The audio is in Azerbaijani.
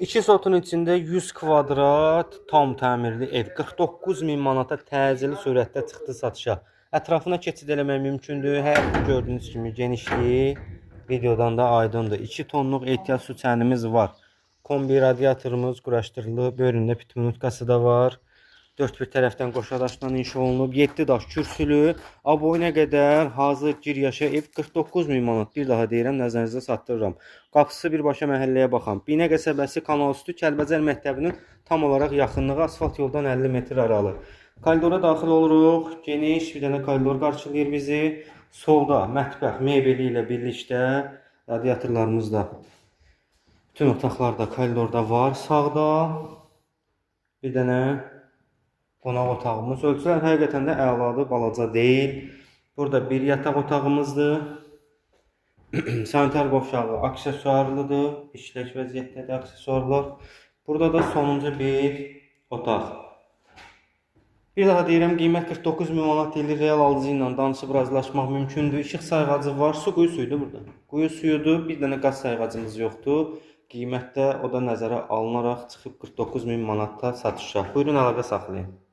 İki sotun içində 100 kvadrat tam təmirli ev 49 min manata təcili sürətdə çıxdı satışa. Ətrafına keçid eləmək mümkündür. Həyətdə gördüyünüz kimi genişliyi videodan da aydındır. 2 tonluq ehtiyat su çənimiz var. Kombi radiatorumuz quraşdırılıb. Bölündə pit minutkası da var. 4 bir tərəfdən qoşa daşdan inşa olunub. 7 daş kürsülü. Aboyuna qədər hazır giryaşa ev 49 min manat. Bir daha deyirəm, nəzərinizə çatdırıram. Qapısı birbaşa məhəlləyə baxan. Binə qəsəbəsi Kanalüstü Kəlbəcər məktəbinin tam olaraq yaxınlığı asfalt yoldan 50 metr aralı. Koridora daxil oluruq. Geniş bir dənə koridor qarşılayır bizi. Solda mətbəx mebeli ilə birlikdə radiatorlarımız da bütün otaqlarda koridorda var. Sağda bir dənə qonaq otağımız. Ölçülər həqiqətən də əladır, balaca deyil. Burada bir yataq otağımızdır. Sanitar qovşağı aksesuarlıdır. İşlək vəziyyətdədir aksesuarlar. Burada da sonuncu bir otaq. Bir daha deyirəm, qiymət 49 min manat deyilir. Real alıcı ilə danışıb razılaşmaq mümkündür. İşıq sayğacı var. Su quyu suyudur burada. Quyu suyudur. Bir dənə qaz sayğacımız yoxdur. Qiymətdə o da nəzərə alınaraq çıxıb 49 min manatda satışa. Buyurun əlaqə saxlayın.